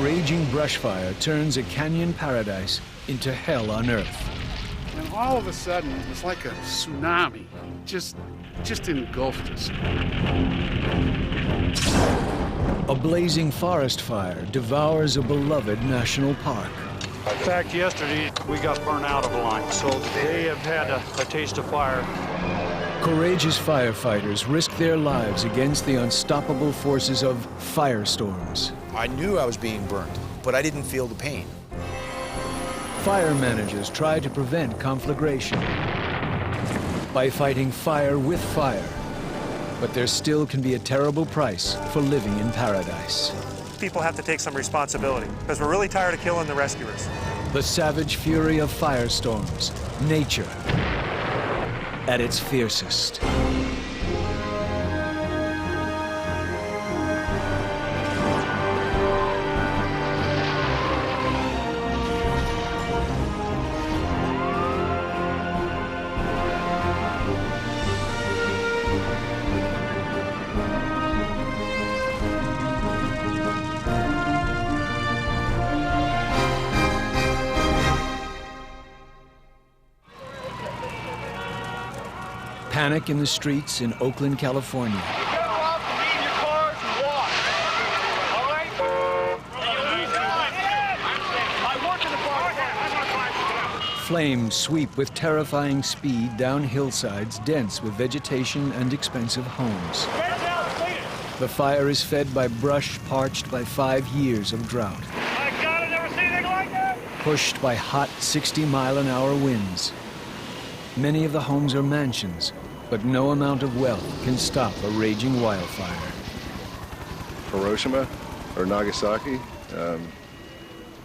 raging brushfire turns a canyon paradise into hell on earth. And all of a sudden, it was like a tsunami, just engulfed us. A blazing forest fire devours a beloved national park. In fact, yesterday we got burned out of line, so they have had a taste of fire. Courageous firefighters risk their lives against the unstoppable forces of firestorms. I knew I was being burnt, but I didn't feel the pain. Fire managers try to prevent conflagration by fighting fire with fire. But there still can be a terrible price for living in paradise. People have to take some responsibility, because we're really tired of killing the rescuers. The savage fury of firestorms, nature at its fiercest. Panic in the streets in Oakland, California. Flames sweep with terrifying speed down hillsides dense with vegetation and expensive homes. The fire is fed by brush parched by 5 years of drought. My God, I've never seen anything like that! Pushed by hot 60-mile-an-hour winds. Many of the homes are mansions, but no amount of wealth can stop a raging wildfire. Hiroshima or Nagasaki,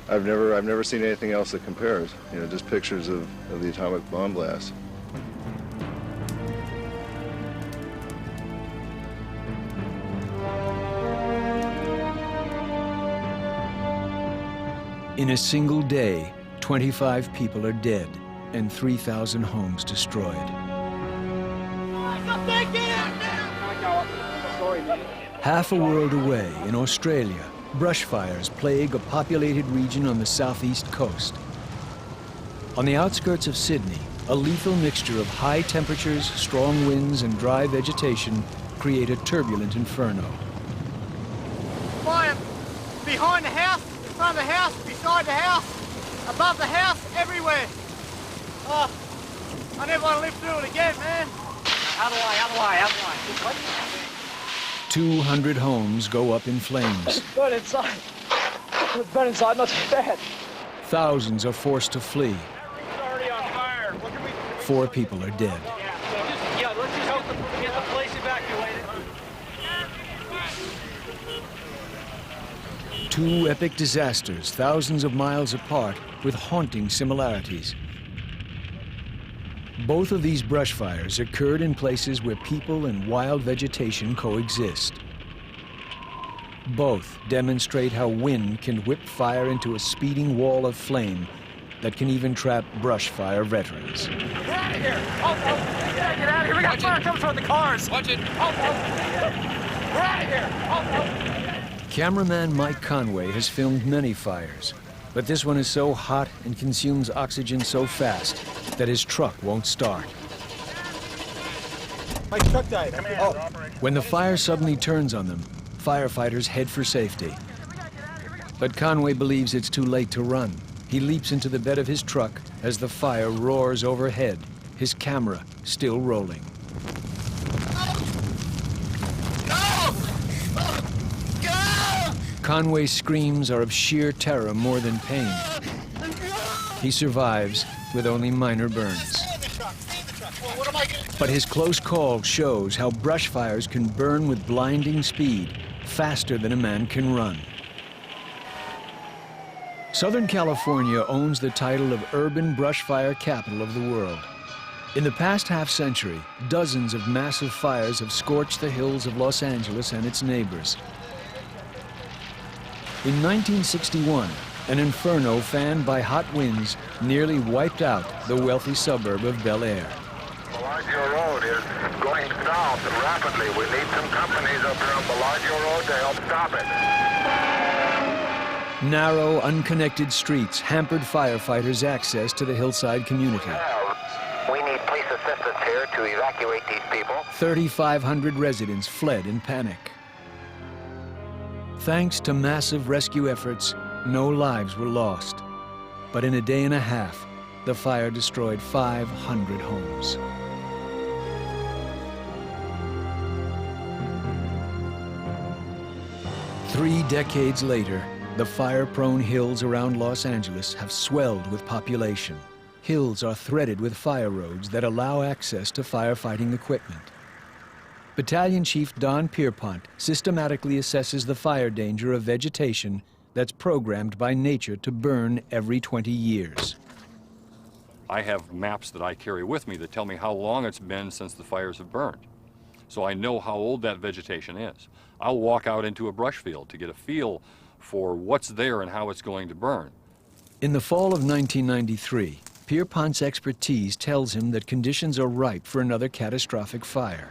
I've never seen anything else that compares. You know, just pictures of the atomic bomb blast. In a single day, 25 people are dead and 3,000 homes destroyed. Half a world away in Australia, brushfires plague a populated region on the southeast coast. On the outskirts of Sydney, a lethal mixture of high temperatures, strong winds, and dry vegetation create a turbulent inferno. Fire behind the house, in front of the house, beside the house, above the house, everywhere. Oh, I never want to live through it again, man. How do I? 200 homes go up in flames. Burn inside. Burn inside, not too bad. Thousands are forced to flee. It's already on fire. What can we... 4 people are dead. Yeah, let's just hope we get the place evacuated. 2 epic disasters, thousands of miles apart, with haunting similarities. Both of these brush fires occurred in places where people and wild vegetation coexist. Both demonstrate how wind can whip fire into a speeding wall of flame that can even trap brush fire veterans. Get out of here! Get out of here! We got fire coming from the cars! Watch it! We're out of here! Cameraman Mike Conway has filmed many fires, but this one is so hot and consumes oxygen so fast that his truck won't start. My truck died. Oh. When the fire suddenly turns on them, firefighters head for safety. But Conway believes it's too late to run. He leaps into the bed of his truck as the fire roars overhead, his camera still rolling. Conway's screams are of sheer terror more than pain. He survives with only minor burns. But his close call shows how brush fires can burn with blinding speed, faster than a man can run. Southern California owns the title of urban brush fire capital of the world. In the past half-century, dozens of massive fires have scorched the hills of Los Angeles and its neighbors. In 1961, an inferno fanned by hot winds nearly wiped out the wealthy suburb of Bel Air. Bellagio Road is going south rapidly. We need some companies up here on Bellagio Road to help stop it. Narrow, unconnected streets hampered firefighters' access to the hillside community. We need police assistance here to evacuate these people. 3,500 residents fled in panic. Thanks to massive rescue efforts, no lives were lost. But in a day and a half, the fire destroyed 500 homes. Three decades later, the fire-prone hills around Los Angeles have swelled with population. Hills are threaded with fire roads that allow access to firefighting equipment. Battalion Chief Don Pierpont systematically assesses the fire danger of vegetation that's programmed by nature to burn every 20 years. I have maps that I carry with me that tell me how long it's been since the fires have burned. So I know how old that vegetation is. I'll walk out into a brush field to get a feel for what's there and how it's going to burn. In the fall of 1993, Pierpont's expertise tells him that conditions are ripe for another catastrophic fire.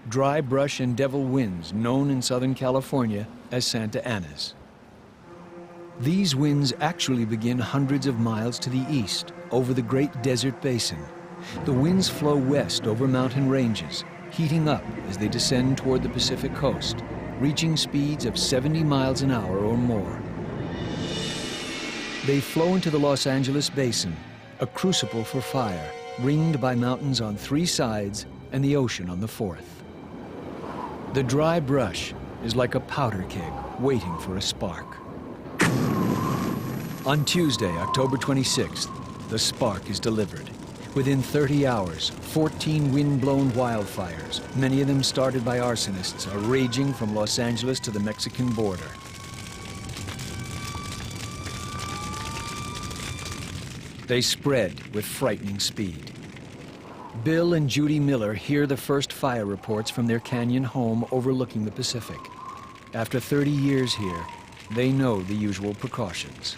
Dry brush and devil winds, known in Southern California as Santa Anas. These winds actually begin hundreds of miles to the east, over the Great Desert Basin. The winds flow west over mountain ranges, heating up as they descend toward the Pacific coast, reaching speeds of 70 miles an hour or more. They flow into the Los Angeles Basin, a crucible for fire, ringed by mountains on 3 sides and the ocean on the 4th. The dry brush is like a powder keg waiting for a spark. On Tuesday, October 26th, the spark is delivered. Within 30 hours, 14 wind-blown wildfires, many of them started by arsonists, are raging from Los Angeles to the Mexican border. They spread with frightening speed. Bill and Judy Miller hear the first fire reports from their canyon home overlooking the Pacific. After 30 years here, they know the usual precautions.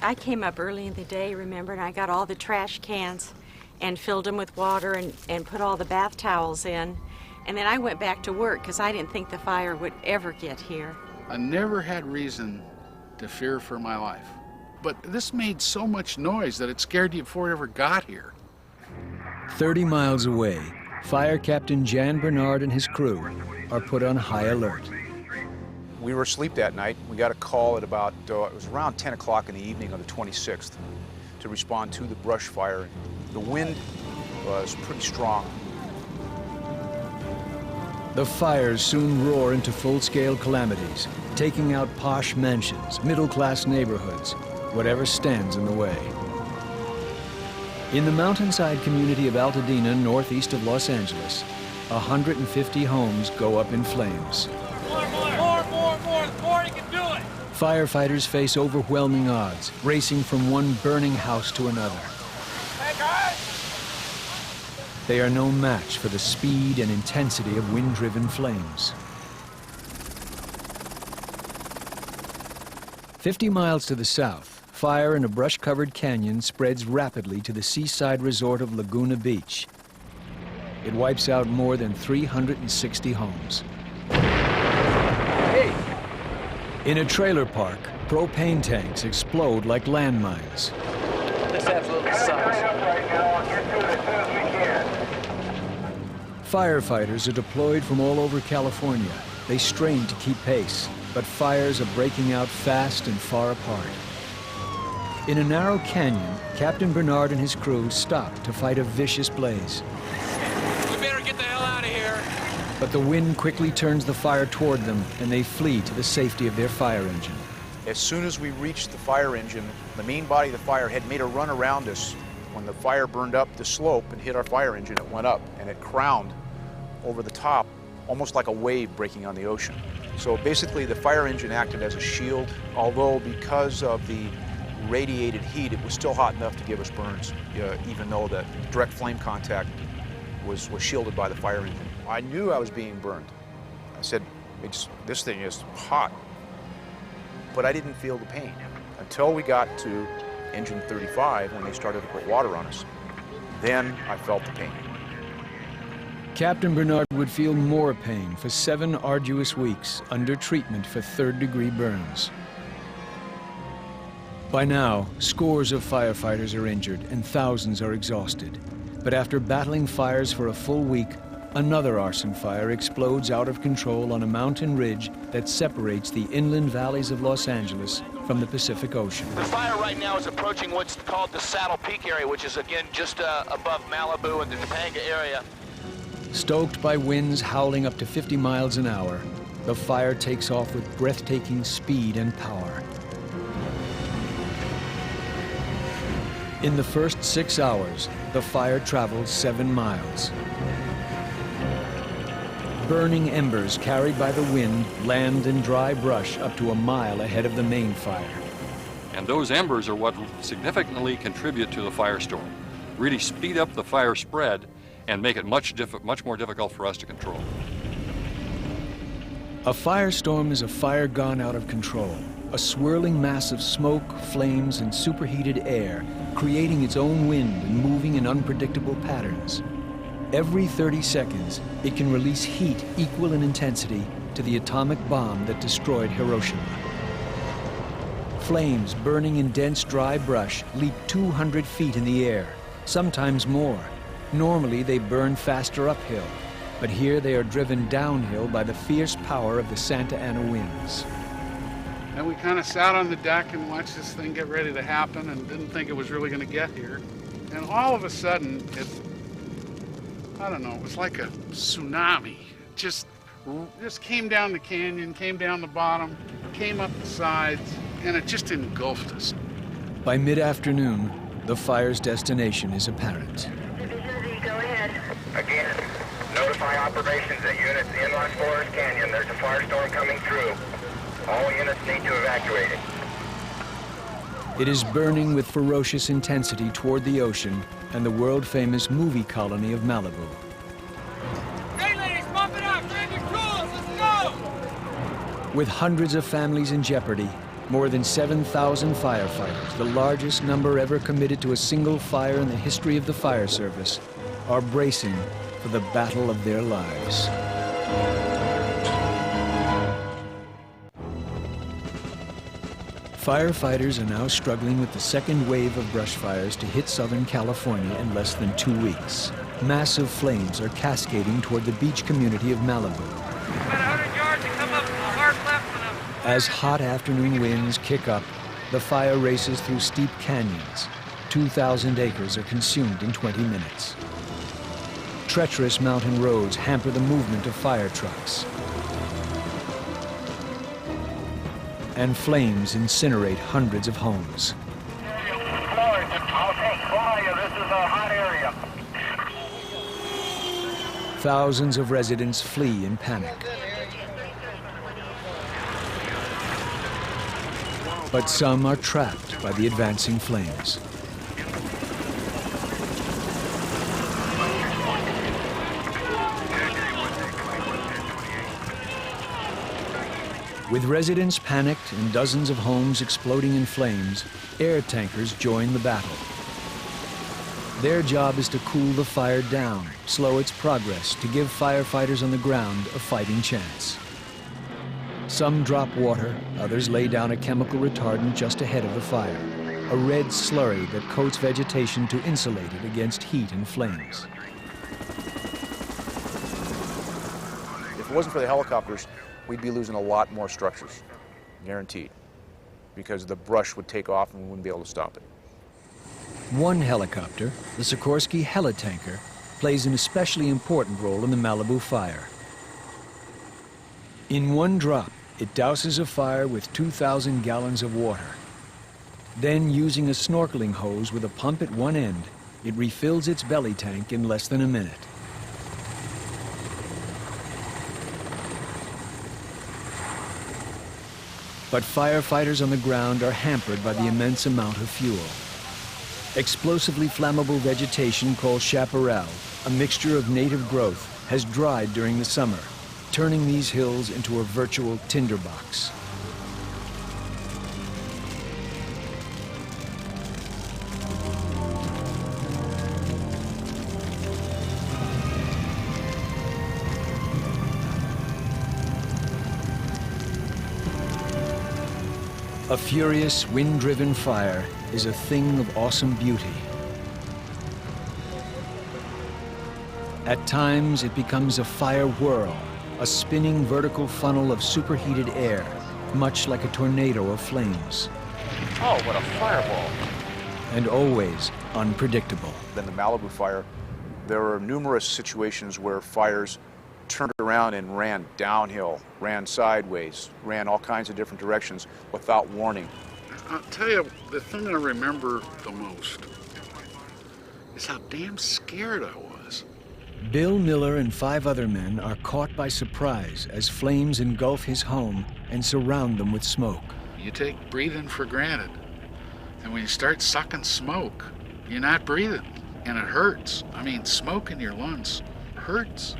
I came up early in the day, remember, and I got all the trash cans and filled them with water and put all the bath towels in. And then I went back to work because I didn't think the fire would ever get here. I never had reason to fear for my life. But this made so much noise that it scared you before it ever got here. 30 miles away, Fire Captain Jan Bernard and his crew are put on high alert. We were asleep that night. We got a call at about, it was around 10 o'clock in the evening of the 26th to respond to the brush fire. The wind was pretty strong. The fires soon roar into full-scale calamities, taking out posh mansions, middle-class neighborhoods, whatever stands in the way. In the mountainside community of Altadena, northeast of Los Angeles, 150 homes go up in flames. More, you can do it! Firefighters face overwhelming odds, racing from one burning house to another. Hey, guys! They are no match for the speed and intensity of wind-driven flames. 50 miles to the south, fire in a brush-covered canyon spreads rapidly to the seaside resort of Laguna Beach. It wipes out more than 360 homes. Hey! In a trailer park, propane tanks explode like landmines. This absolutely sucks. Firefighters are deployed from all over California. They strain to keep pace, but fires are breaking out fast and far apart. In a narrow canyon, Captain Bernard and his crew stop to fight a vicious blaze. We better get the hell out of here. But the wind quickly turns the fire toward them, and they flee to the safety of their fire engine. As soon as we reached the fire engine, the main body of the fire had made a run around us. When the fire burned up the slope and hit our fire engine, it went up and it crowned over the top, almost like a wave breaking on the ocean. So basically the fire engine acted as a shield, although because of the radiated heat, it was still hot enough to give us burns, even though the direct flame contact was shielded by the fire engine. I knew I was being burned. I said, this thing is hot. But I didn't feel the pain until we got to engine 35 when they started to put water on us. Then I felt the pain. Captain Bernard would feel more pain for 7 arduous weeks under treatment for third-degree burns. By now, scores of firefighters are injured and thousands are exhausted. But after battling fires for a full week, another arson fire explodes out of control on a mountain ridge that separates the inland valleys of Los Angeles from the Pacific Ocean. The fire right now is approaching what's called the Saddle Peak area, which is again just above Malibu and the Topanga area. Stoked by winds howling up to 50 miles an hour, the fire takes off with breathtaking speed and power. In the first 6 hours, the fire travels 7 miles. Burning embers carried by the wind land in dry brush up to a mile ahead of the main fire. And those embers are what significantly contribute to the firestorm, really speed up the fire spread and make it much more difficult for us to control. A firestorm is a fire gone out of control, a swirling mass of smoke, flames, and superheated air, creating its own wind and moving in unpredictable patterns. Every 30 seconds, it can release heat equal in intensity to the atomic bomb that destroyed Hiroshima. Flames burning in dense, dry brush leap 200 feet in the air, sometimes more. Normally, they burn faster uphill, but here they are driven downhill by the fierce power of the Santa Ana winds. And we kind of sat on the deck and watched this thing get ready to happen and didn't think it was really going to get here. And all of a sudden, I don't know, it was like a tsunami. Just came down the canyon, came down the bottom, came up the sides, and it just engulfed us. By mid-afternoon, the fire's destination is apparent. Go ahead. Again, notify operations at units in Las Flores Canyon. There's a firestorm coming through. All units need to evacuate it. It is burning with ferocious intensity toward the ocean and the world-famous movie colony of Malibu. Hey ladies, pump it up! Grab your tools, let's go! With hundreds of families in jeopardy, more than 7,000 firefighters, the largest number ever committed to a single fire in the history of the fire service, are bracing for the battle of their lives. Firefighters are now struggling with the second wave of brush fires to hit Southern California in less than 2 weeks. Massive flames are cascading toward the beach community of Malibu. About 100 yards and come up to the hard left on them. As hot afternoon winds kick up, the fire races through steep canyons. 2,000 acres are consumed in 20 minutes. Treacherous mountain roads hamper the movement of fire trucks. And flames incinerate hundreds of homes. Thousands of residents flee in panic. But some are trapped by the advancing flames. With residents panicked and dozens of homes exploding in flames, air tankers join the battle. Their job is to cool the fire down, slow its progress, to give firefighters on the ground a fighting chance. Some drop water, others lay down a chemical retardant just ahead of the fire, a red slurry that coats vegetation to insulate it against heat and flames. If it wasn't for the helicopters, we'd be losing a lot more structures, guaranteed, because the brush would take off and we wouldn't be able to stop it. One helicopter, the Sikorsky helitanker, plays an especially important role in the Malibu fire. In one drop, it douses a fire with 2,000 gallons of water. Then, using a snorkeling hose with a pump at one end, it refills its belly tank in less than a minute. But firefighters on the ground are hampered by the immense amount of fuel. Explosively flammable vegetation called chaparral, a mixture of native growth, has dried during the summer, turning these hills into a virtual tinderbox. A furious, wind-driven fire is a thing of awesome beauty. At times, it becomes a fire whirl, a spinning vertical funnel of superheated air, much like a tornado of flames. Oh, what a fireball. And always unpredictable. In the Malibu fire, there were numerous situations where fires turned around and ran downhill, ran sideways, ran all kinds of different directions without warning. I'll tell you, the thing I remember the most is how damn scared I was. Bill Miller and 5 other men are caught by surprise as flames engulf his home and surround them with smoke. You take breathing for granted. And when you start sucking smoke, you're not breathing. And it hurts. I mean, smoke in your lungs hurts.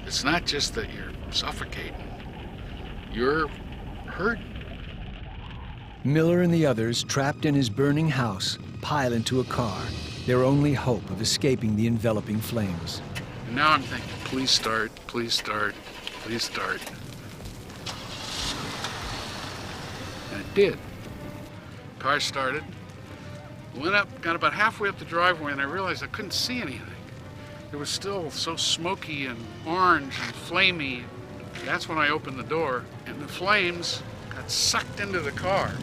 It's not just that you're suffocating. You're hurting. Miller and the others, trapped in his burning house, pile into a car, their only hope of escaping the enveloping flames. And now I'm thinking, please start, please start, please start. And it did. Car started, went up, got about halfway up the driveway, and I realized I couldn't see anything. It was still so smoky and orange and flamey. That's when I opened the door, and the flames got sucked into the car.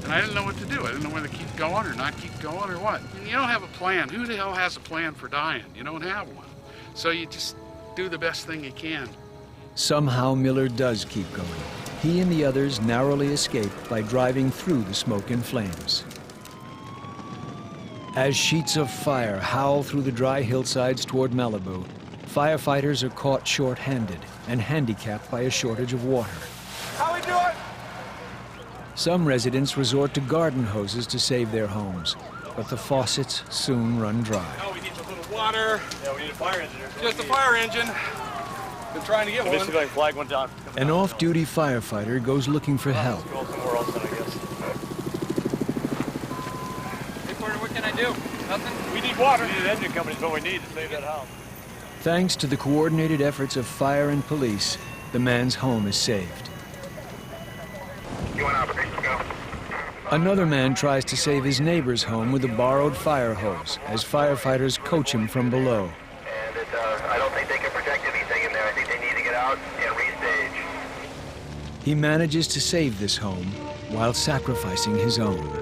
And I didn't know what to do. I didn't know whether to keep going or not keep going or what. And you don't have a plan. Who the hell has a plan for dying? You don't have one. So you just do the best thing you can. Somehow Miller does keep going. He and the others narrowly escape by driving through the smoke and flames. As sheets of fire howl through the dry hillsides toward Malibu, firefighters are caught short-handed and handicapped by a shortage of water. How we doing? Some residents resort to garden hoses to save their homes, but the faucets soon run dry. Oh, we need a little water. Yeah, we need a fire engine. Just a fire engine. Been trying to get one. Basically, flag one down. An off-duty firefighter goes looking for help. Go somewhere else then, I guess. Hey, Porter, what can I do? Nothing? We need water. We need an engine company is what we need to save that house. Thanks to the coordinated efforts of fire and police, the man's home is saved. You want operation, go. Another man tries to save his neighbor's home with a borrowed fire hose as firefighters coach him from below. And I don't think they can protect anything in there. I think they need to get out and restage. He manages to save this home while sacrificing his own.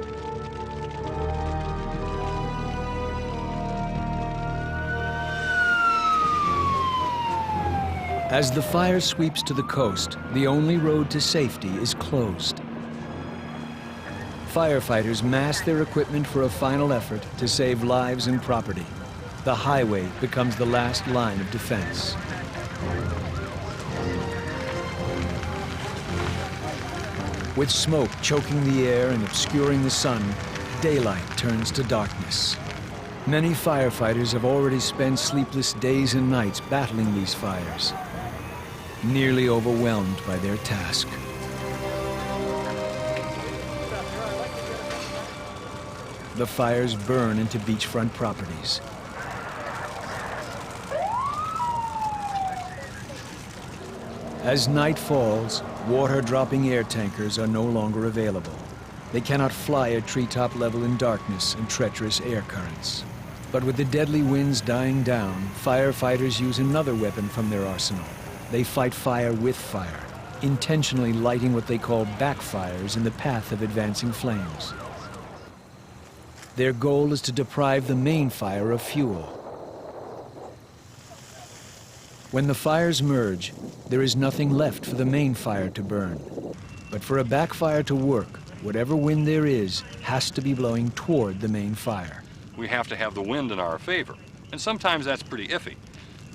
As the fire sweeps to the coast, the only road to safety is closed. Firefighters mass their equipment for a final effort to save lives and property. The highway becomes the last line of defense. With smoke choking the air and obscuring the sun, daylight turns to darkness. Many firefighters have already spent sleepless days and nights battling these fires, nearly overwhelmed by their task. The fires burn into beachfront properties. As night falls, water-dropping air tankers are no longer available. They cannot fly at treetop level in darkness and treacherous air currents. But with the deadly winds dying down, firefighters use another weapon from their arsenal. They fight fire with fire, intentionally lighting what they call backfires in the path of advancing flames. Their goal is to deprive the main fire of fuel. When the fires merge, there is nothing left for the main fire to burn. But for a backfire to work, whatever wind there is has to be blowing toward the main fire. We have to have the wind in our favor, and sometimes that's pretty iffy.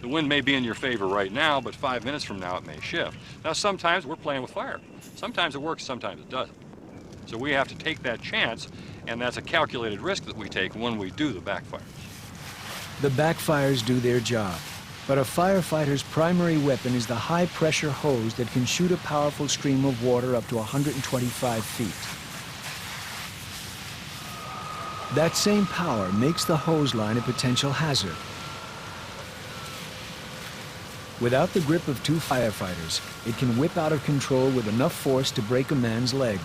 The wind may be in your favor right now, but 5 minutes from now it may shift. Now sometimes we're playing with fire. Sometimes it works, sometimes it doesn't. So we have to take that chance, and that's a calculated risk that we take when we do the backfires. The backfires do their job, but a firefighter's primary weapon is the high-pressure hose that can shoot a powerful stream of water up to 125 feet. That same power makes the hose line a potential hazard. Without the grip of 2 firefighters, it can whip out of control with enough force to break a man's leg.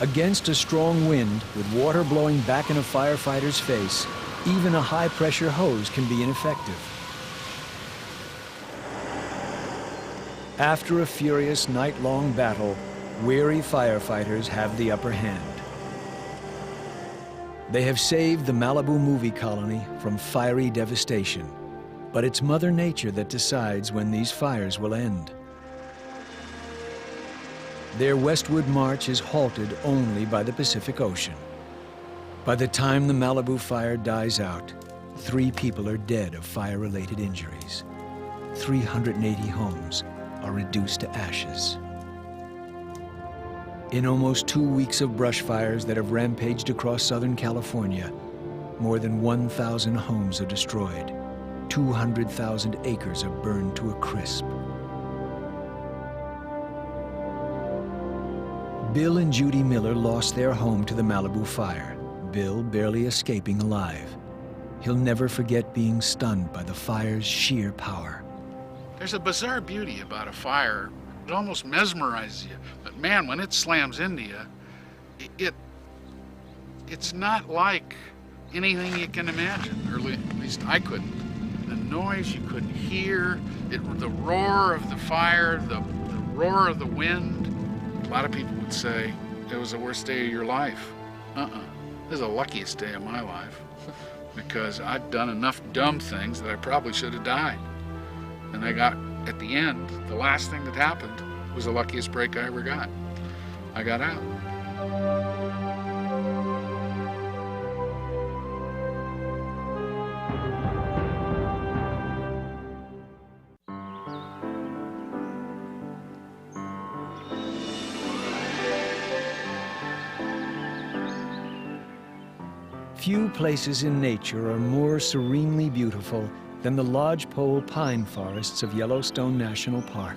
Against a strong wind, with water blowing back in a firefighter's face, even a high-pressure hose can be ineffective. After a furious night-long battle, weary firefighters have the upper hand. They have saved the Malibu movie colony from fiery devastation, but it's Mother Nature that decides when these fires will end. Their westward march is halted only by the Pacific Ocean. By the time the Malibu fire dies out, 3 people are dead of fire-related injuries. 380 homes are reduced to ashes. In almost 2 weeks of brush fires that have rampaged across Southern California, more than 1,000 homes are destroyed. 200,000 acres are burned to a crisp. Bill and Judy Miller lost their home to the Malibu fire, Bill barely escaping alive. He'll never forget being stunned by the fire's sheer power. There's a bizarre beauty about a fire. It almost mesmerizes you. But man, when it slams into you, it's not like anything you can imagine, or at least I couldn't. The noise you couldn't hear, the roar of the fire, the roar of the wind. A lot of people would say it was the worst day of your life. This is the luckiest day of my life because I'd done enough dumb things that I probably should have died. And I got, at the end, the last thing that happened was the luckiest break I ever got. I got out. Few places in nature are more serenely beautiful than the lodgepole pine forests of Yellowstone National Park.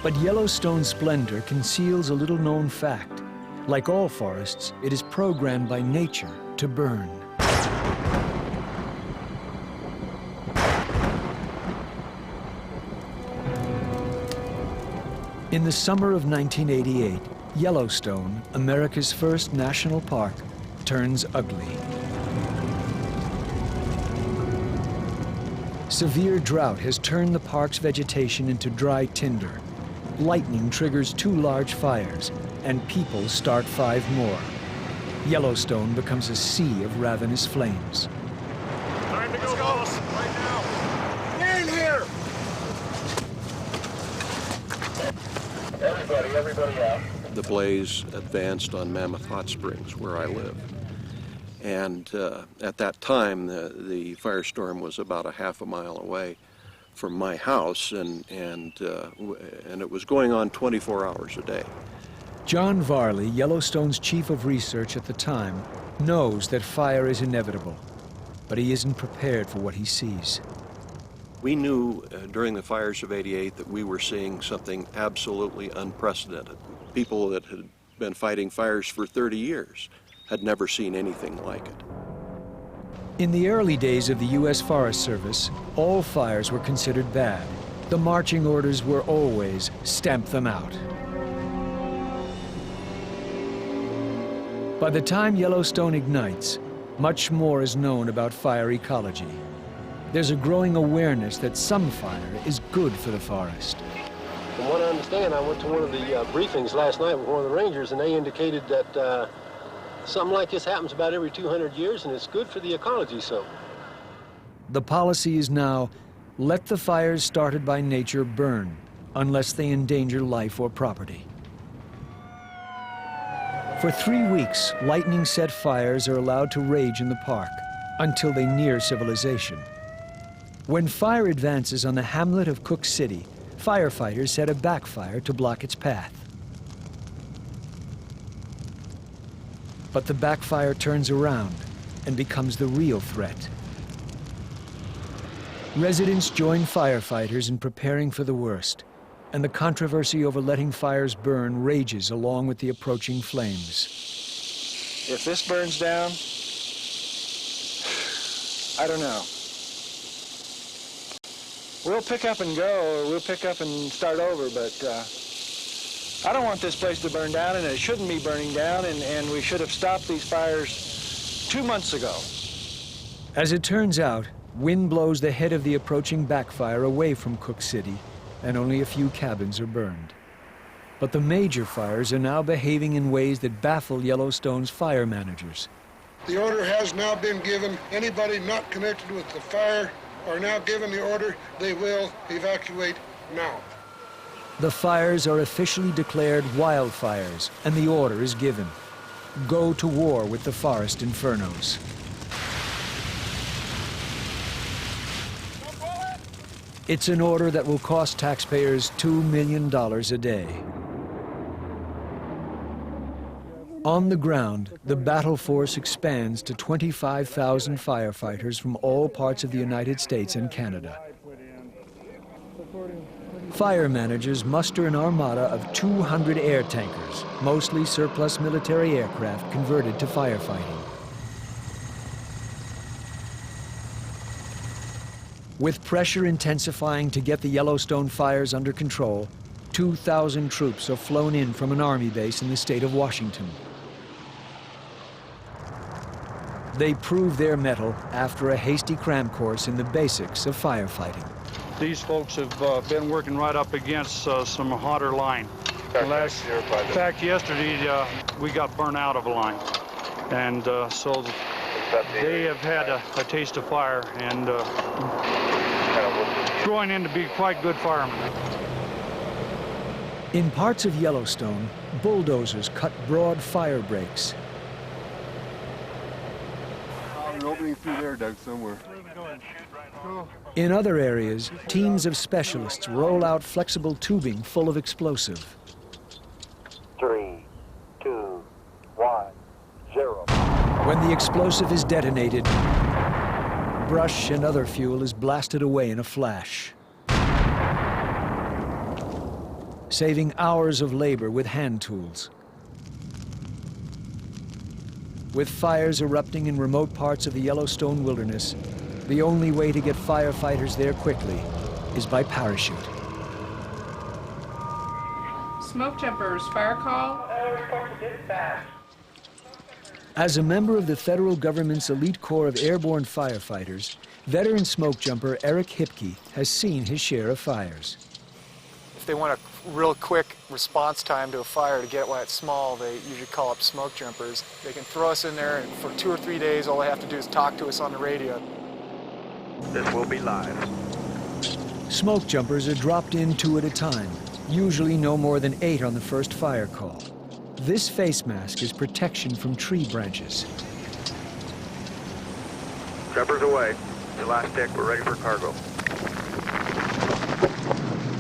But Yellowstone's splendor conceals a little-known fact. Like all forests, it is programmed by nature to burn. In the summer of 1988, Yellowstone, America's first national park, turns ugly. Severe drought has turned the park's vegetation into dry tinder. Lightning triggers 2 large fires, and people start 5 more. Yellowstone becomes a sea of ravenous flames. Time to go, boss. Right now. Get in here! Everybody out. The blaze advanced on Mammoth Hot Springs, where I live. And at that time, the firestorm was about a half a mile away from my house, and it was going on 24 hours a day. John Varley, Yellowstone's chief of research at the time, knows that fire is inevitable, but he isn't prepared for what he sees. We knew during the fires of '88 that we were seeing something absolutely unprecedented. People that had been fighting fires for 30 years had never seen anything like it. In the early days of the U.S. Forest Service, all fires were considered bad. The marching orders were always stamp them out. By the time Yellowstone ignites, much more is known about fire ecology. There's a growing awareness that some fire is good for the forest. From what I understand, I went to one of the briefings last night with one of the rangers, and they indicated that something like this happens about every 200 years, and it's good for the ecology, so. The policy is now, let the fires started by nature burn, unless they endanger life or property. For 3 weeks, lightning-set fires are allowed to rage in the park until they near civilization. When fire advances on the hamlet of Cook City, firefighters set a backfire to block its path. But the backfire turns around and becomes the real threat. Residents join firefighters in preparing for the worst, and the controversy over letting fires burn rages along with the approaching flames. If this burns down, I don't know. We'll pick up and go, or we'll pick up and start over, but I don't want this place to burn down, and it shouldn't be burning down, and we should have stopped these fires 2 months ago. As it turns out, wind blows the head of the approaching backfire away from Cook City, and only a few cabins are burned. But the major fires are now behaving in ways that baffle Yellowstone's fire managers. The order has now been given. Anybody not connected with the fire are now given the order. They will evacuate now. The fires are officially declared wildfires, and the order is given. Go to war with the forest infernos. It's an order that will cost taxpayers $2 million a day. On the ground, the battle force expands to 25,000 firefighters from all parts of the United States and Canada. Fire managers muster an armada of 200 air tankers, mostly surplus military aircraft converted to firefighting. With pressure intensifying to get the Yellowstone fires under control, 2,000 troops are flown in from an army base in the state of Washington. They prove their mettle after a hasty cram course in the basics of firefighting. These folks have been working right up against some hotter line. In fact, yesterday we got burnt out of a line. And so they have had a taste of fire and growing in to be quite good firemen. In parts of Yellowstone, bulldozers cut broad fire breaks. There's an opening through there, Doug, somewhere. In other areas, teams of specialists roll out flexible tubing full of explosive. 3, 2, 1, 0. When the explosive is detonated, brush and other fuel is blasted away in a flash, saving hours of labor with hand tools. With fires erupting in remote parts of the Yellowstone wilderness, the only way to get firefighters there quickly is by parachute. Smoke jumpers, fire call. As a member of the federal government's elite corps of airborne firefighters, veteran smoke jumper Eric Hipke has seen his share of fires. If they want a real quick response time to a fire to get while it's small, they usually call up smoke jumpers. They can throw us in there, and for 2 or 3 days, all they have to do is talk to us on the radio. This will be live. Smoke jumpers are dropped in 2 at a time, usually no more than 8 on the first fire call. This face mask is protection from tree branches. Jumpers away. Your last stick, we're ready for cargo.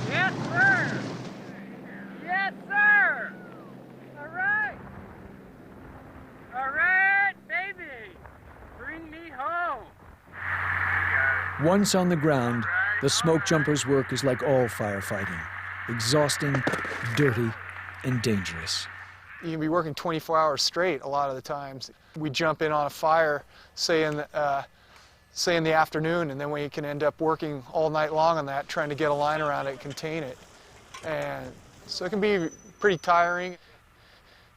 Yes, sir! Yes, sir! All right! All right, baby! Bring me home! Once on the ground, the smoke jumpers' work is like all firefighting, exhausting, dirty, and dangerous. You can be working 24 hours straight a lot of the times. We jump in on a fire, say in the afternoon, and then we can end up working all night long on that, trying to get a line around it, contain it. And so it can be pretty tiring.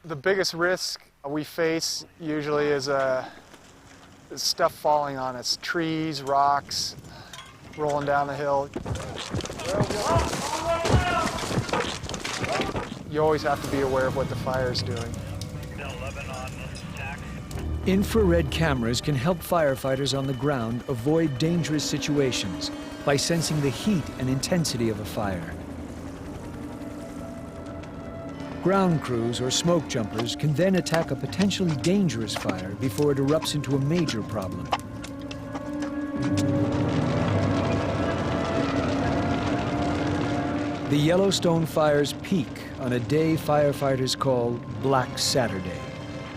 The biggest risk we face usually is stuff falling on us, trees, rocks, rolling down the hill. You always have to be aware of what the fire is doing. Infrared cameras can help firefighters on the ground avoid dangerous situations by sensing the heat and intensity of a fire. Ground crews or smoke jumpers can then attack a potentially dangerous fire before it erupts into a major problem. The Yellowstone fires peak on a day firefighters call Black Saturday,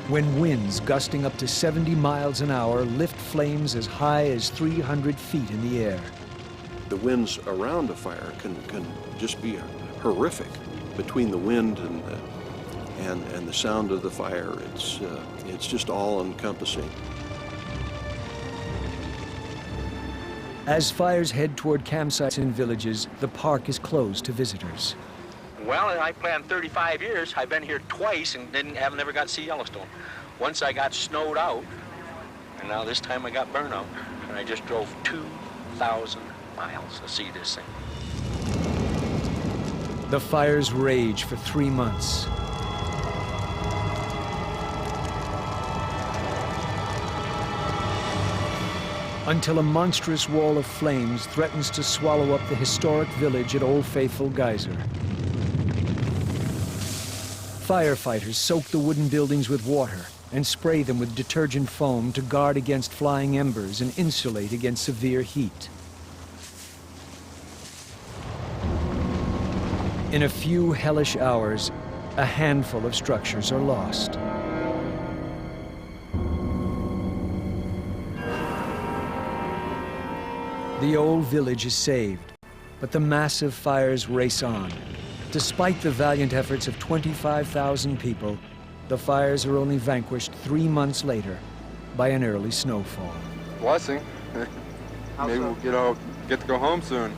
when winds gusting up to 70 miles an hour lift flames as high as 300 feet in the air. The winds around a fire can just be horrific. Between the wind and the sound of the fire, it's just all-encompassing. As fires head toward campsites and villages, the park is closed to visitors. Well, I planned 35 years. I've been here twice and haven't never got to see Yellowstone. Once I got snowed out, and now this time I got burnout. And I just drove 2,000 miles to see this thing. The fires rage for 3 months. Until a monstrous wall of flames threatens to swallow up the historic village at Old Faithful Geyser. Firefighters soak the wooden buildings with water and spray them with detergent foam to guard against flying embers and insulate against severe heat. In a few hellish hours, a handful of structures are lost. The old village is saved, but the massive fires race on. Despite the valiant efforts of 25,000 people, the fires are only vanquished 3 months later by an early snowfall. Blessing. Maybe we'll get to go home soon.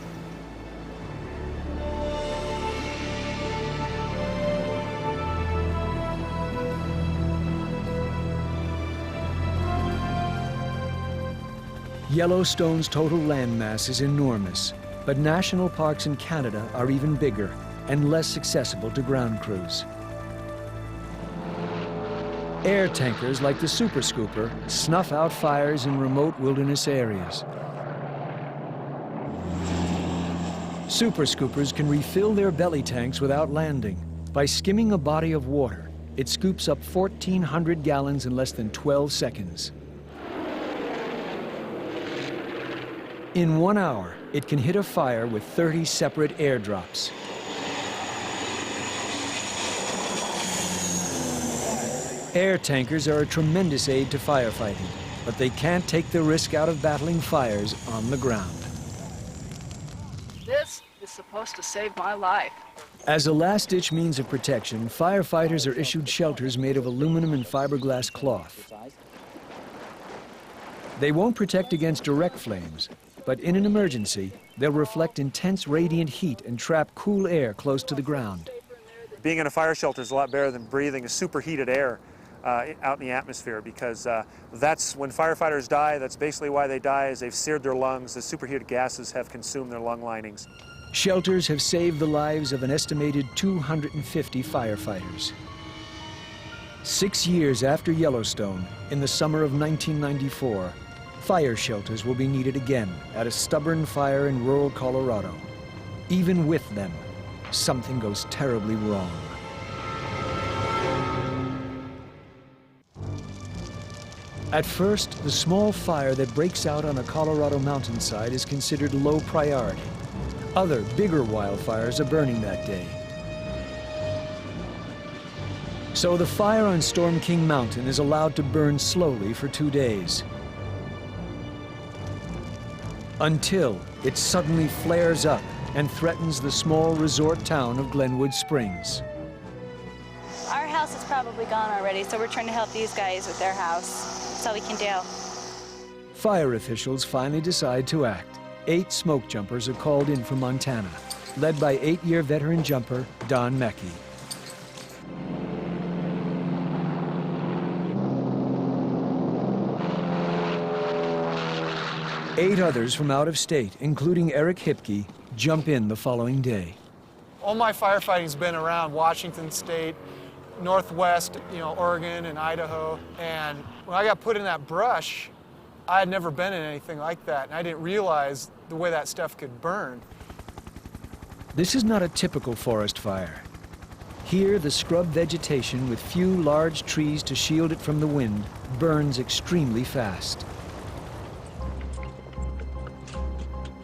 Yellowstone's total landmass is enormous, but national parks in Canada are even bigger and less accessible to ground crews. Air tankers like the Super Scooper snuff out fires in remote wilderness areas. Super Scoopers can refill their belly tanks without landing. By skimming a body of water, it scoops up 1,400 gallons in less than 12 seconds. In 1 hour, it can hit a fire with 30 separate airdrops. Air tankers are a tremendous aid to firefighting, but they can't take the risk out of battling fires on the ground. This is supposed to save my life. As a last-ditch means of protection, firefighters are issued shelters made of aluminum and fiberglass cloth. They won't protect against direct flames, but in an emergency, they'll reflect intense radiant heat and trap cool air close to the ground. Being in a fire shelter is a lot better than breathing a superheated air out in the atmosphere, because that's when firefighters die, that's basically why they die, is they've seared their lungs. The superheated gases have consumed their lung linings. Shelters have saved the lives of an estimated 250 firefighters. 6 years after Yellowstone, in the summer of 1994, fire shelters will be needed again at a stubborn fire in rural Colorado. Even with them, something goes terribly wrong. At first, the small fire that breaks out on a Colorado mountainside is considered low priority. Other, bigger wildfires are burning that day. So the fire on Storm King Mountain is allowed to burn slowly for 2 days, until it suddenly flares up and threatens the small resort town of Glenwood Springs. Our house is probably gone already, so we're trying to help these guys with their house. That's all we can do. Fire officials finally decide to act. 8 smoke jumpers are called in from Montana, led by 8-year veteran jumper Don Mackey. Eight others from out of state, including Eric Hipke, jump in the following day. All my firefighting's been around Washington State, Northwest, Oregon and Idaho. And when I got put in that brush, I had never been in anything like that, and I didn't realize the way that stuff could burn. This is not a typical forest fire. Here, the scrub vegetation with few large trees to shield it from the wind burns extremely fast.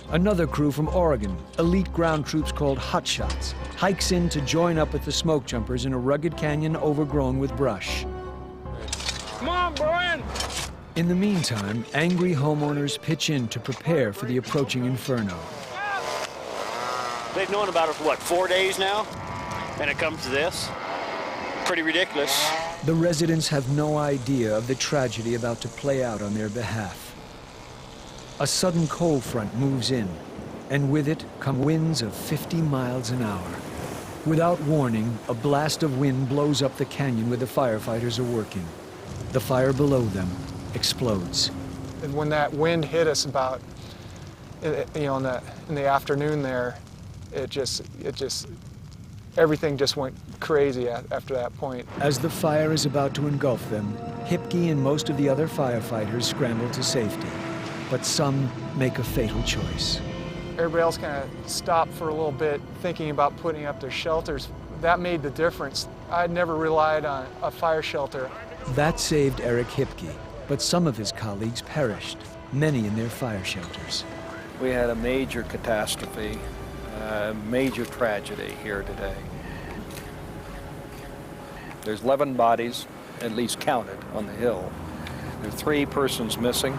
Another crew from Oregon, elite ground troops called Hotshots, hikes in to join up with the smoke jumpers in a rugged canyon overgrown with brush. Come on, Brian! In the meantime, angry homeowners pitch in to prepare for the approaching inferno. They've known about it for, 4 days now? And it comes to this? Pretty ridiculous. The residents have no idea of the tragedy about to play out on their behalf. A sudden cold front moves in, and with it come winds of 50 miles an hour. Without warning, a blast of wind blows up the canyon where the firefighters are working. The fire below them explodes. And when that wind hit us about, you know, in the afternoon there, everything just went crazy after that point. As the fire is about to engulf them, Hipke and most of the other firefighters scramble to safety, but some make a fatal choice. Everybody else kind of stopped for a little bit, thinking about putting up their shelters. That made the difference. I'd never relied on a fire shelter. That saved Eric Hipke, but some of his colleagues perished, many in their fire shelters. We had a major catastrophe, a major tragedy here today. There's 11 bodies, at least counted, on the hill. There are 3 persons missing.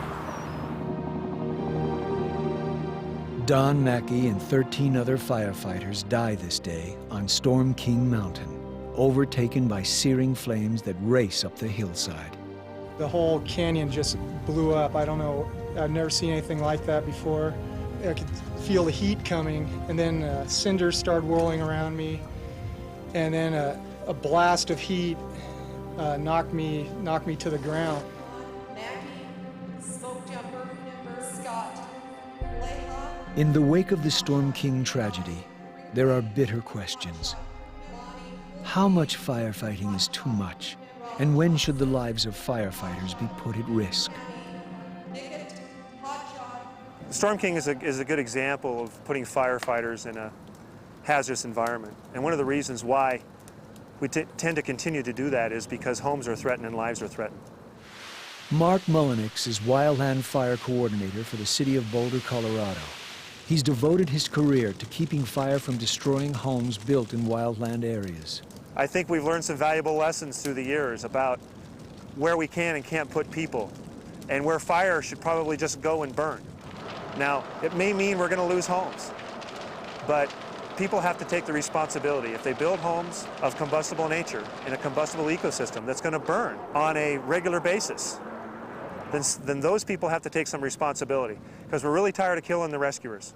Don Mackey and 13 other firefighters die this day on Storm King Mountain, overtaken by searing flames that race up the hillside. The whole canyon just blew up. I don't know, I've never seen anything like that before. I could feel the heat coming, and then cinders started whirling around me, and then a blast of heat knocked me to the ground. In the wake of the Storm King tragedy, there are bitter questions. How much firefighting is too much? And when should the lives of firefighters be put at risk? Storm King is a good example of putting firefighters in a hazardous environment. And one of the reasons why we tend to continue to do that is because homes are threatened and lives are threatened. Mark Mullenix is Wildland Fire Coordinator for the city of Boulder, Colorado. He's devoted his career to keeping fire from destroying homes built in wildland areas. I think we've learned some valuable lessons through the years about where we can and can't put people, and where fire should probably just go and burn. Now, it may mean we're going to lose homes, but people have to take the responsibility. If they build homes of combustible nature in a combustible ecosystem that's going to burn on a regular basis, then those people have to take some responsibility, because we're really tired of killing the rescuers.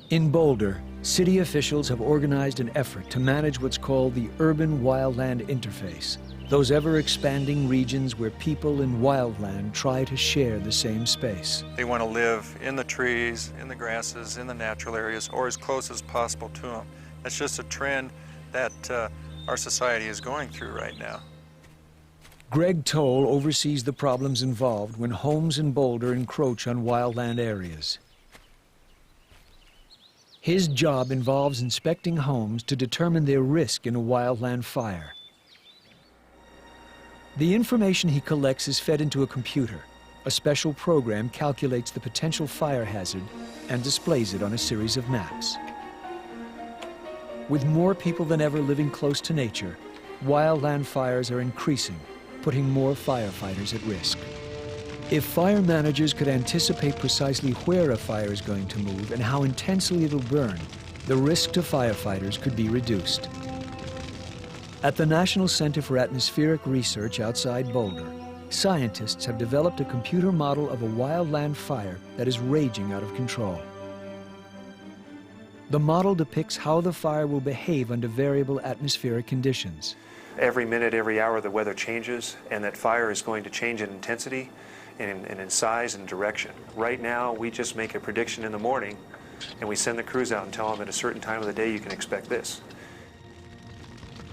In Boulder, city officials have organized an effort to manage what's called the urban wildland interface, those ever-expanding regions where people and wildland try to share the same space. They want to live in the trees, in the grasses, in the natural areas, or as close as possible to them. That's just a trend that our society is going through right now. Greg Toll oversees the problems involved when homes in Boulder encroach on wildland areas. His job involves inspecting homes to determine their risk in a wildland fire. The information he collects is fed into a computer. A special program calculates the potential fire hazard and displays it on a series of maps. With more people than ever living close to nature, wildland fires are increasing, putting more firefighters at risk. If fire managers could anticipate precisely where a fire is going to move and how intensely it'll burn, the risk to firefighters could be reduced. At the National Center for Atmospheric Research outside Boulder, scientists have developed a computer model of a wildland fire that is raging out of control. The model depicts how the fire will behave under variable atmospheric conditions. Every minute, every hour, the weather changes, and that fire is going to change in intensity and in size and direction. Right now, we just make a prediction in the morning, and we send the crews out and tell them at a certain time of the day you can expect this.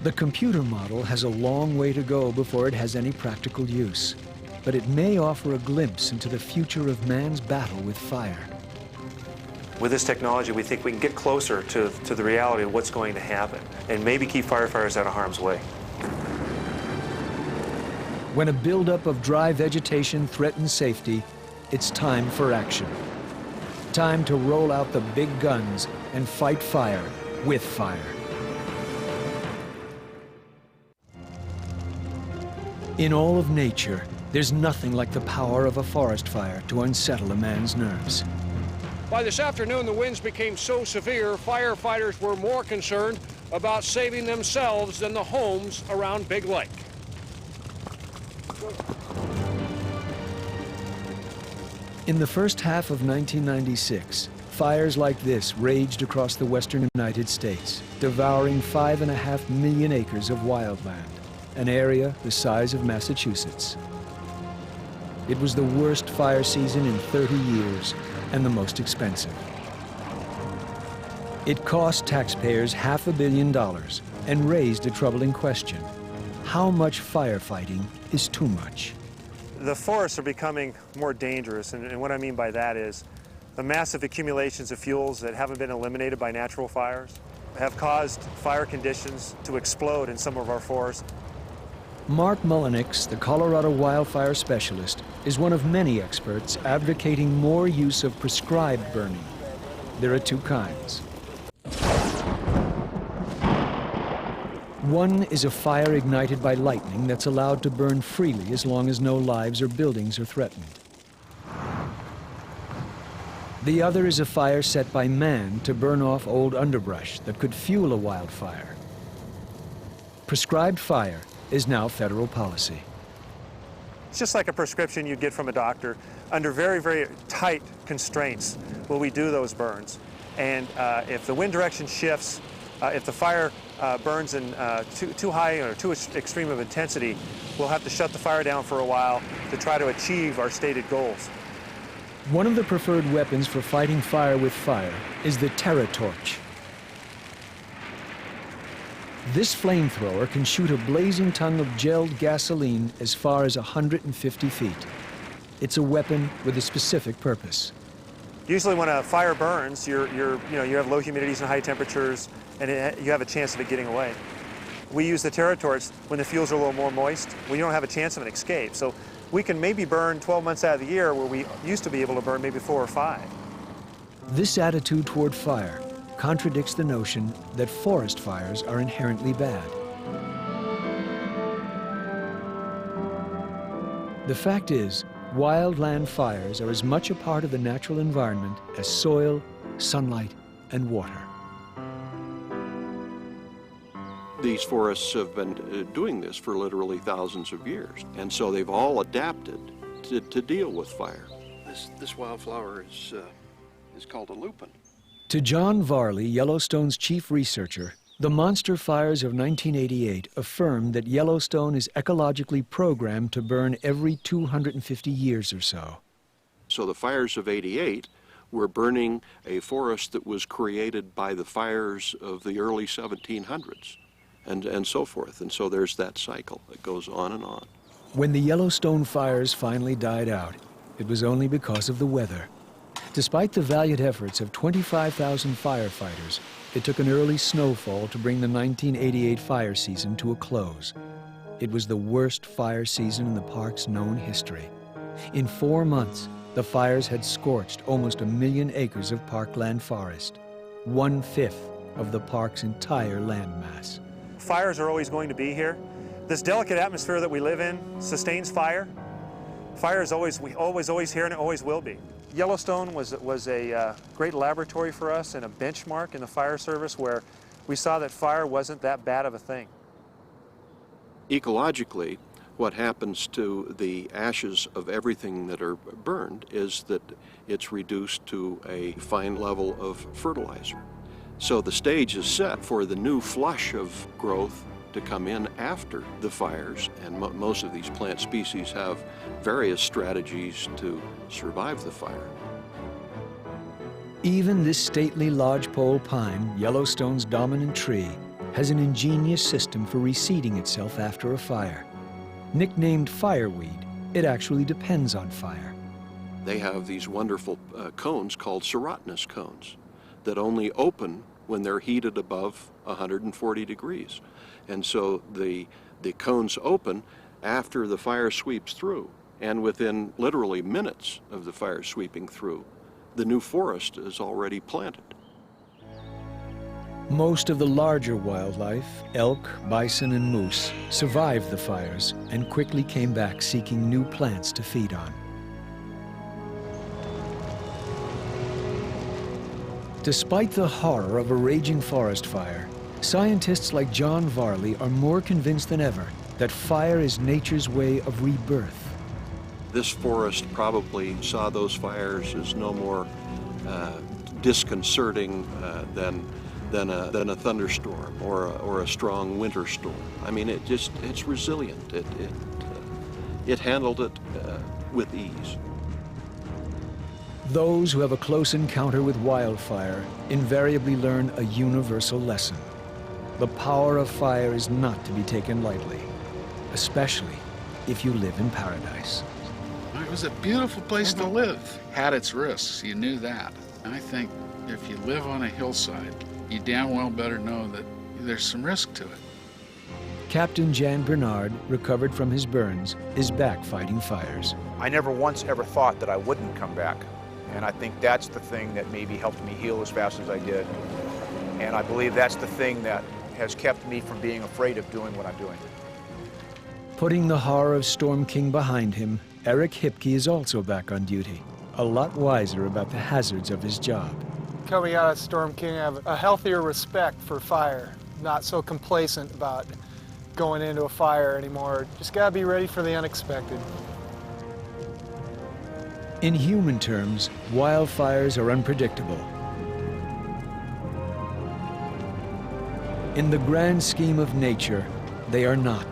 The computer model has a long way to go before it has any practical use, but it may offer a glimpse into the future of man's battle with fire. With this technology, we think we can get closer to the reality of what's going to happen and maybe keep firefighters out of harm's way. When a buildup of dry vegetation threatens safety, it's time for action. Time to roll out the big guns and fight fire with fire. In all of nature, there's nothing like the power of a forest fire to unsettle a man's nerves. By this afternoon, the winds became so severe, firefighters were more concerned about saving themselves than the homes around Big Lake. In the first half of 1996, Fires like this raged across the western United States, devouring 5.5 million acres of wildland, an area the size of Massachusetts. It was the worst fire season in 30 years and the most expensive. It cost taxpayers $500 million and raised a troubling question. How much firefighting is too much? The forests are becoming more dangerous, and what I mean by that is the massive accumulations of fuels that haven't been eliminated by natural fires have caused fire conditions to explode in some of our forests. Mark Mullenix, the Colorado wildfire specialist, is one of many experts advocating more use of prescribed burning. There are two kinds. One is a fire ignited by lightning that's allowed to burn freely as long as no lives or buildings are threatened. The other is a fire set by man to burn off old underbrush that could fuel a wildfire. Prescribed fire is now federal policy. It's just like a prescription you'd get from a doctor. Under very, very tight constraints will we do those burns. And if the wind direction shifts, if the fire burns in too high or too extreme of intensity, we'll have to shut the fire down for a while to try to achieve our stated goals. One of the preferred weapons for fighting fire with fire is the Terra Torch. This flamethrower can shoot a blazing tongue of gelled gasoline as far as 150 feet. It's a weapon with a specific purpose. Usually when a fire burns, you have low humidities and high temperatures, and you have a chance of it getting away. We use the Terra Torch when the fuels are a little more moist. We don't have a chance of an escape. So we can maybe burn 12 months out of the year where we used to be able to burn maybe 4 or 5. This attitude toward fire contradicts the notion that forest fires are inherently bad. The fact is, wildland fires are as much a part of the natural environment as soil, sunlight, and water. These forests have been doing this for literally thousands of years, and so they've all adapted to deal with fire. This wildflower is called a lupin. To John Varley, Yellowstone's chief researcher, the monster fires of 1988 affirmed that Yellowstone is ecologically programmed to burn every 250 years or so. So the fires of '88 were burning a forest that was created by the fires of the early 1700s. And so forth. And so there's that cycle that goes on and on. When the Yellowstone fires finally died out, it was only because of the weather. Despite the valiant efforts of 25,000 firefighters, it took an early snowfall to bring the 1988 fire season to a close. It was the worst fire season in the park's known history. In 4 months, the fires had scorched almost 1 million acres of parkland forest, 1/5 of the park's entire landmass. Fires are always going to be here. This delicate atmosphere that we live in sustains fire. Fire is always here, and it always will be. Yellowstone was a great laboratory for us and a benchmark in the fire service where we saw that fire wasn't that bad of a thing. Ecologically, what happens to the ashes of everything that are burned is that it's reduced to a fine level of fertilizer. So the stage is set for the new flush of growth to come in after the fires, and most of these plant species have various strategies to survive the fire. Even this stately lodgepole pine, Yellowstone's dominant tree, has an ingenious system for reseeding itself after a fire. Nicknamed fireweed, it actually depends on fire. They have these wonderful cones called serotinous cones that only open when they're heated above 140 degrees. And so the cones open after the fire sweeps through, and within literally minutes of the fire sweeping through, the new forest is already planted. Most of the larger wildlife, elk, bison, and moose, survived the fires and quickly came back seeking new plants to feed on. Despite the horror of a raging forest fire, scientists like John Varley are more convinced than ever that fire is nature's way of rebirth. This forest probably saw those fires as no more disconcerting than a thunderstorm or a strong winter storm. I mean, it's resilient. It handled it with ease. Those who have a close encounter with wildfire invariably learn a universal lesson. The power of fire is not to be taken lightly, especially if you live in paradise. It was a beautiful place to live. Had its risks, you knew that. I think if you live on a hillside, you damn well better know that there's some risk to it. Captain Jan Bernard, recovered from his burns, is back fighting fires. I never once ever thought that I wouldn't come back. And I think that's the thing that maybe helped me heal as fast as I did. And I believe that's the thing that has kept me from being afraid of doing what I'm doing. Putting the horror of Storm King behind him, Eric Hipke is also back on duty, a lot wiser about the hazards of his job. Coming out of Storm King, I have a healthier respect for fire, not so complacent about going into a fire anymore. Just gotta be ready for the unexpected. In human terms, wildfires are unpredictable. In the grand scheme of nature, they are not.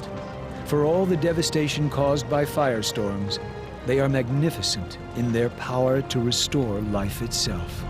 For all the devastation caused by firestorms, they are magnificent in their power to restore life itself.